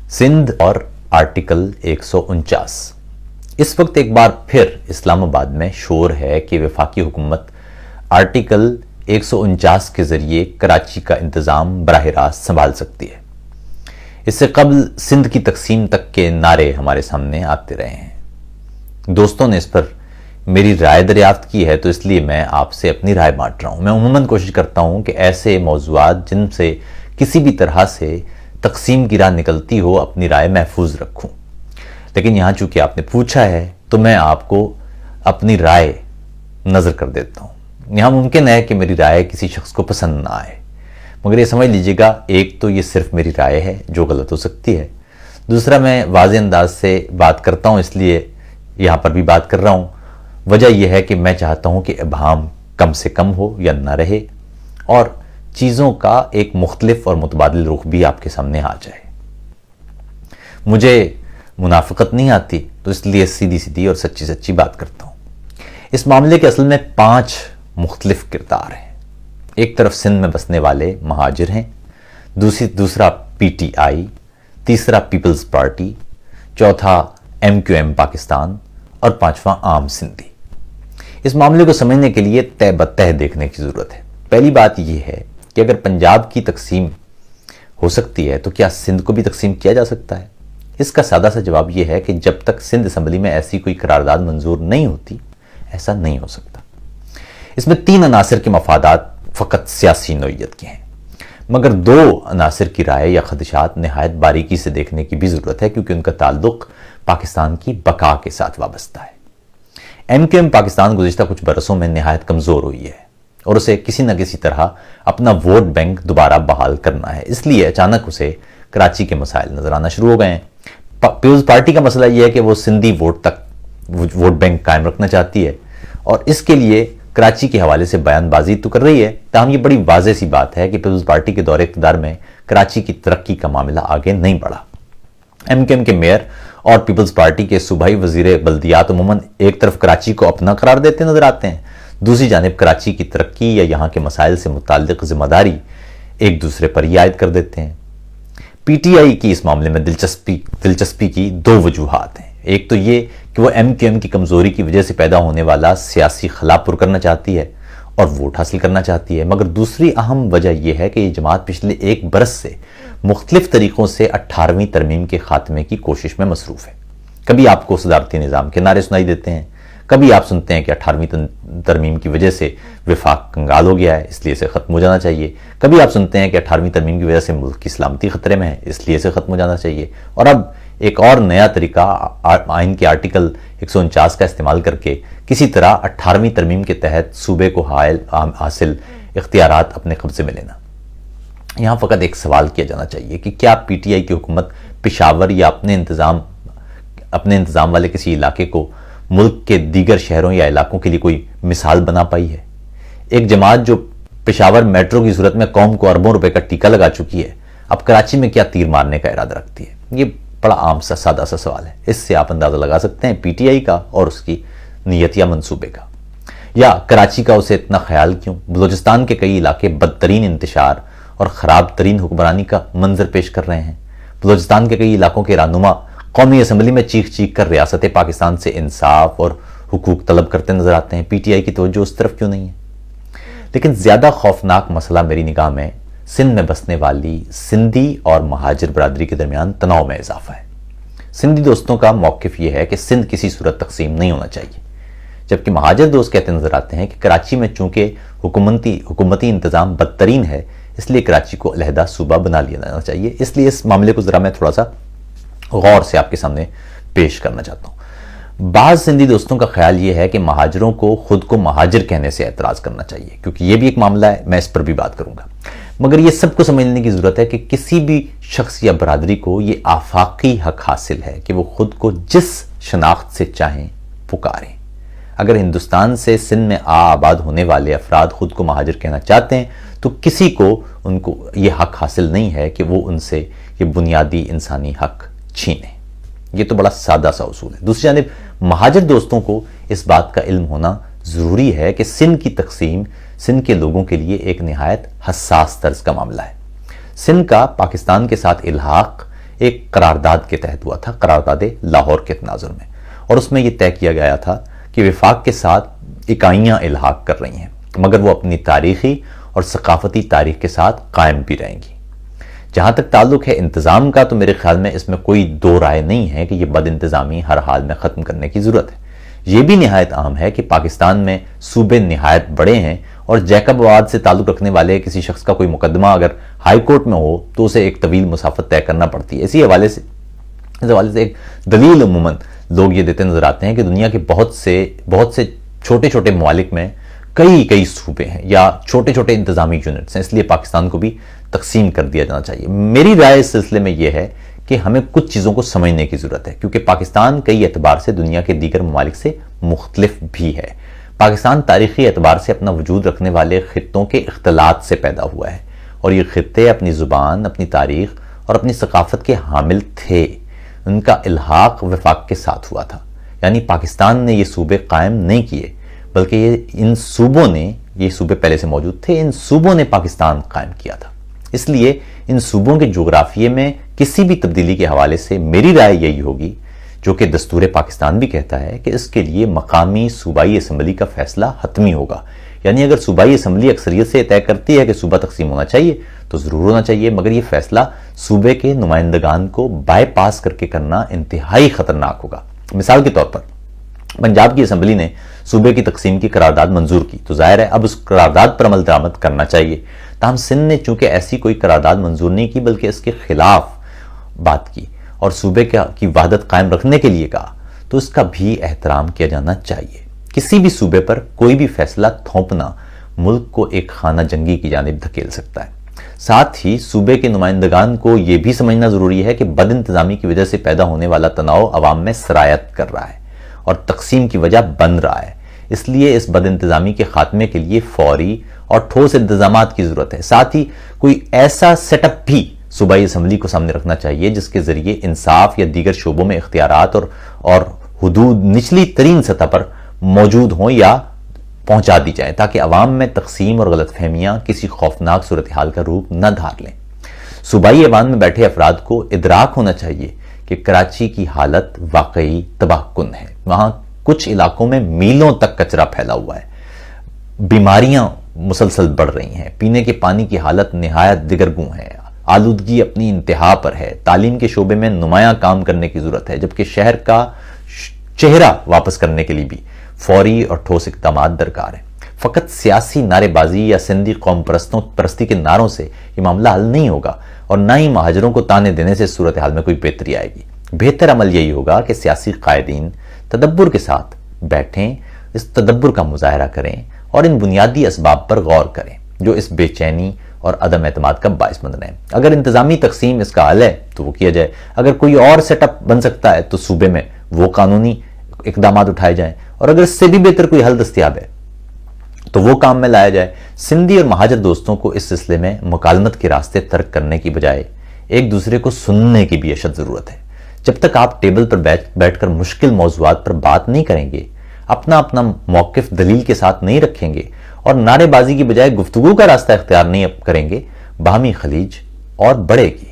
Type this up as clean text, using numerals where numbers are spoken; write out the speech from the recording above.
सिंध और आर्टिकल 149। इस वक्त एक बार फिर इस्लामाबाद में शोर है कि वफाकी हुकूमत आर्टिकल 149 के जरिए कराची का इंतजाम बराह रास्त संभाल सकती है। इससे कबल सिंध की तकसीम तक के नारे हमारे सामने आते रहे हैं। दोस्तों ने इस पर मेरी राय दरियाफ्त की है, तो इसलिए मैं आपसे अपनी राय बांट रहा हूं। मैं उम्मन कोशिश करता हूं कि ऐसे मौज़ूआत जिनसे किसी भी तरह से तकसीम की राह निकलती हो, अपनी राय महफूज रखूं। लेकिन यहां चूंकि आपने पूछा है तो मैं आपको अपनी राय नजर कर देता हूं। यहां मुमकिन है कि मेरी राय किसी शख्स को पसंद ना आए, मगर ये समझ लीजिएगा, एक तो ये सिर्फ मेरी राय है जो गलत हो सकती है। दूसरा, मैं वाज़े अंदाज से बात करता हूं, इसलिए यहां पर भी बात कर रहा हूं। वजह यह है कि मैं चाहता हूं कि इब्हाम कम से कम हो या ना रहे और चीज़ों का एक मुख्तलिफ और मुतबादिल रुख भी आपके सामने आ जाए। मुझे मुनाफिकत नहीं आती, तो इसलिए सीधी सीधी और सच्ची सच्ची बात करता हूं। इस मामले के असल में 5 मुख्तलिफ किरदार हैं। एक तरफ सिंध में बसने वाले महाजिर हैं, दूसरा PTI, तीसरा पीपल्स पार्टी, चौथा MQM पाकिस्तान और पांचवा आम सिंधी। इस मामले को समझने के लिए तह बतह देखने की जरूरत है। पहली बात यह है कि अगर पंजाब की तकसीम हो सकती है तो क्या सिंध को भी तकसीम किया जा सकता है? इसका सादा सा जवाब यह है कि जब तक सिंध असम्बली में ऐसी कोई करारदाद मंजूर नहीं होती, ऐसा नहीं हो सकता। इसमें 3 अनासर के मफादात फ़कत सियासी नोयत के हैं, मगर 2 अनासर की राय या खदशात नहायत बारीकी से देखने की भी जरूरत है, क्योंकि उनका ताल्लुक पाकिस्तान की बका के साथ वाबस्ता है। MQM पाकिस्तान गुज़िश्ता कुछ बरसों में नहायत कमज़ोर हुई है और उसे किसी न किसी तरह अपना वोट बैंक दोबारा बहाल करना है, इसलिए अचानक उसे कराची के मसाइल नजर आना शुरू हो गए हैं। पीपल्स पार्टी का मसला यह है कि वो सिंधी वोट बैंक कायम रखना चाहती है और इसके लिए कराची के हवाले से बयानबाजी तो कर रही है। ताहम ये बड़ी वाज़ेह सी बात है कि पीपल्स पार्टी के दौरे इक़्तिदार में कराची की तरक्की का मामला आगे नहीं बढ़ा। MQM के मेयर और पीपल्स पार्टी के सूबाई वजीर बल्दियात अमूमन एक तरफ कराची को अपना करार देते नजर आते हैं, दूसरी जानिब कराची की तरक्की या यहाँ के मसाइल से मुताल्लिक जिम्मेदारी एक दूसरे पर ही आयद कर देते हैं। PTI की इस मामले में दिलचस्पी की 2 वजूहात हैं। एक तो ये कि वो MQM की कमजोरी की वजह से पैदा होने वाला सियासी खला पुर करना चाहती है और वोट हासिल करना चाहती है, मगर दूसरी अहम वजह यह है कि ये जमात पिछले 1 बरस से मुख्तलिफ तरीकों से 18वीं तरमीम के खात्मे की कोशिश में मसरूफ है। कभी आपको सदारती निज़ाम के नारे सुनाई देते हैं, कभी आप सुनते हैं कि 18वीं तरमीम की वजह से वफाक कंगाल हो गया है, इसलिए इसे खत्म हो जाना चाहिए। कभी आप सुनते हैं कि 18वीं तरमीम की वजह से मुल्क की सलामती खतरे में है, इसलिए इसे खत्म हो जाना चाहिए। और अब एक और नया तरीका आइन के आर्टिकल 149 का इस्तेमाल करके किसी तरह 18वीं तरमीम के तहत सूबे को हासिल इख्तियारात अपने कब्जे में लेना। यहां फकत एक सवाल किया जाना चाहिए कि क्या PTI की हुकूमत पेशावर या अपने इंतजाम वाले किसी इलाके को मुल्क के दीगर शहरों या इलाकों के लिए कोई मिसाल बना पाई है? एक जमात जो पेशावर मेट्रो की सूरत में कौम को अरबों रुपए का टीका लगा चुकी है, अब कराची में क्या तीर मारने का इरादा रखती है? ये बड़ा आम सा सादा सा सवाल है। इससे आप अंदाजा लगा सकते हैं PTI का और उसकी नीयत या मंसूबे का। या कराची का उसे इतना ख्याल क्यों? बलूचिस्तान के कई इलाके बदतरीन इंतशार और ख़राब तरीन हुक्मरानी का मंजर पेश कर रहे हैं। बलूचिस्तान के कई इलाकों के रहनुमा कौमी असम्बली में चीख चीख कर रियासत पाकिस्तान से इंसाफ और हुकूक तलब करते नजर आते हैं। PTI की तवज्जो उस तरफ क्यों नहीं है? लेकिन ज्यादा खौफनाक मसला मेरी निगाह में सिंध में बसने वाली सिंधी और महाजिर बरादरी के दरमियान तनाव में इजाफा है। सिंधी दोस्तों का मौक़िफ़ यह है कि सिंध किसी सूरत तकसीम नहीं होना चाहिए, जबकि महाजिर दोस्त कहते नजर आते हैं कि कराची में चूंकि हुकूमती इंतजाम बदतरीन है, इसलिए कराची को अलहदा सूबा बना लिया जाना चाहिए। इसलिए इस मामले को जरा मैं थोड़ा सा गौर से आपके सामने पेश करना चाहता हूं। बाज़ सिंधी दोस्तों का ख्याल यह है कि महाजिरों को खुद को महाजिर कहने से एतराज करना चाहिए, क्योंकि यह भी एक मामला है, मैं इस पर भी बात करूंगा। मगर यह सबको समझने की जरूरत है कि किसी भी शख्स या बरादरी को यह आफाकी हक हासिल है कि वो खुद को जिस शनाख्त से चाहें पुकारें। अगर हिंदुस्तान से सिंध में आबाद होने वाले अफराद खुद को महाजिर कहना चाहते हैं, तो किसी को उनको यह हक हासिल नहीं है कि वो उनसे ये बुनियादी इंसानी हक छीने। ये तो बड़ा सादा सा उसूल है। दूसरी जानिब महाजिर दोस्तों को इस बात का इल्म होना जरूरी है कि सिंध की तकसीम सिंध के लोगों के लिए एक निहायत हसास तर्ज का मामला है। सिंध का पाकिस्तान के साथ इल्हाक एक करारदाद के तहत हुआ था, करारदाद लाहौर के तनाजुर में, और उसमें यह तय किया गया था कि वफाक के साथ इकाइयां इल्हाक कर रही हैं, मगर वो अपनी तारीखी और सकाफती तारीख के साथ कायम भी रहेंगी। जहां तक ताल्लुक है इंतजाम का, तो मेरे ख्याल में इसमें कोई दो राय नहीं है कि यह बद इंतजामी हर हाल में खत्म करने की जरूरत है। यह भी निहायत आम है कि पाकिस्तान में सूबे निहायत बड़े हैं और जैकबवाद से ताल्लुक रखने वाले किसी शख्स का कोई मुकदमा अगर हाई कोर्ट में हो तो उसे एक तवील मुसाफत तय करना पड़ती है। इसी हवाले से एक दलील अमूमन लोग ये देते नजर आते हैं कि दुनिया के बहुत से छोटे छोटे ममालिक में कई सूबे हैं या छोटे छोटे इंतजामी यूनिट्स हैं, इसलिए पाकिस्तान को भी तकसीम कर दिया जाना चाहिए। मेरी राय इस सिलसिले में यह है कि हमें कुछ चीज़ों को समझने की ज़रूरत है, क्योंकि पाकिस्तान कई एतबार से दुनिया के दीगर ममालिक से मुख्तलिफ भी है। पाकिस्तान तारीखी एतबार से अपना वजूद रखने वाले खित्तों के इख्तलात से पैदा हुआ है, और ये खित्ते अपनी ज़ुबान, अपनी तारीख और अपनी सकाफत के हामिल थे। उनका इल्हाक वफाक के साथ हुआ था, यानी पाकिस्तान ने ये सूबे कायम नहीं किए, बल्कि ये सूबे पहले से मौजूद थे, इन सूबों ने पाकिस्तान कायम किया था। इसलिए इन सूबों के जोग्राफिये में किसी भी तब्दीली के हवाले से मेरी राय यही होगी, जो कि दस्तूर पाकिस्तान भी कहता है, कि इसके लिए मकामी सूबाई असम्बली का फैसला हतमी होगा। यानी अगर सूबाई असम्बली अक्सरियत से तय करती है कि सूबा तकसीम होना चाहिए तो जरूर होना चाहिए, मगर यह फैसला सूबे के नुमाइंदगान को बाईपास करके करना इंतहाई खतरनाक होगा। मिसाल के तौर पर पंजाब की असम्बली ने सूबे की तकसीम की करारदाद मंजूर की, तो जाहिर है अब उस करारदाद पर अमल दरामद करना चाहिए। ताहम सिंध ने चूंकि ऐसी कोई करारदाद मंजूर नहीं की, बल्कि इसके खिलाफ बात की और सूबे की वहदत कायम रखने के लिए कहा, तो इसका भी एहतराम किया जाना चाहिए। किसी भी सूबे पर कोई भी फैसला थोपना मुल्क को एक खाना जंगी की जानिब धकेल सकता है। साथ ही सूबे के नुमाइंदगान को यह भी समझना जरूरी है कि बद इंतजामी की वजह से पैदा होने वाला तनाव अवाम में सरायत कर रहा है और तकसीम की वजह बन रहा है। इसलिए इस बद इंतजामी के खात्मे के लिए फौरी और ठोस इंतजामात की जरूरत है। साथ ही कोई ऐसा सेटअप भी सूबाई असम्बली को सामने रखना चाहिए जिसके जरिए इंसाफ या दीगर शोबों में इख्तियारात और हुदूद निचली तरीन सतह पर मौजूद हों या पहुंचा दी जाए, ताकि अवाम में तकसीम और गलतफहमियां किसी खौफनाक सूरत हाल का रूप न धार लें। सूबाई ऐवान में बैठे अफराद को इदराक होना चाहिए कि कराची की हालत वाकई तबाहकुन है। वहां कुछ इलाकों में मीलों तक कचरा फैला हुआ है, बीमारियां मुसलसल बढ़ रही हैं, पीने के पानी की हालत निहायत दिगरगू है, आलूदगी अपनी इंतहा पर है, तालीम के शोबे में नुमाया काम करने की जरूरत है, जबकि शहर का चेहरा वापस करने के लिए भी फौरी और ठोस इक़दाम दरकार है। फकत सियासी नारेबाजी या सिंधी कौम परस्ती के नारों से यह मामला हल नहीं होगा और ना ही महाजरों को ताने देने से सूरत हाल में कोई बेहतरी आएगी। बेहतर अमल यही होगा कि सियासी कायदीन तदब्बुर के साथ बैठें, इस तदब्बुर का मुजाहरा करें और इन बुनियादी असबाब पर गौर करें जो इस बेचैनी और अदम एतमाद का बाइस बन रहे हैं। अगर इंतजामी तकसीम इसका हल है तो वो किया जाए, अगर कोई और सेटअप बन सकता है तो सूबे में वो कानूनी इकदाम उठाए जाएं, और अगर इससे भी बेहतर कोई हल दस्तयाब है तो वो काम में लाया जाए। सिंधी और महाजर दोस्तों को इस सिलसिले में मुकालमत के रास्ते तर्क करने की बजाय एक दूसरे को सुनने की भी अशद जरूरत है। जब तक आप टेबल पर बैठकर मुश्किल मौजुआत पर बात नहीं करेंगे, अपना अपना मौकिफ दलील के साथ नहीं रखेंगे और नारेबाजी की बजाय गुफ्तगू का रास्ता इख्तियार नहीं करेंगे, बाहमी खलीज और बढ़ेगी।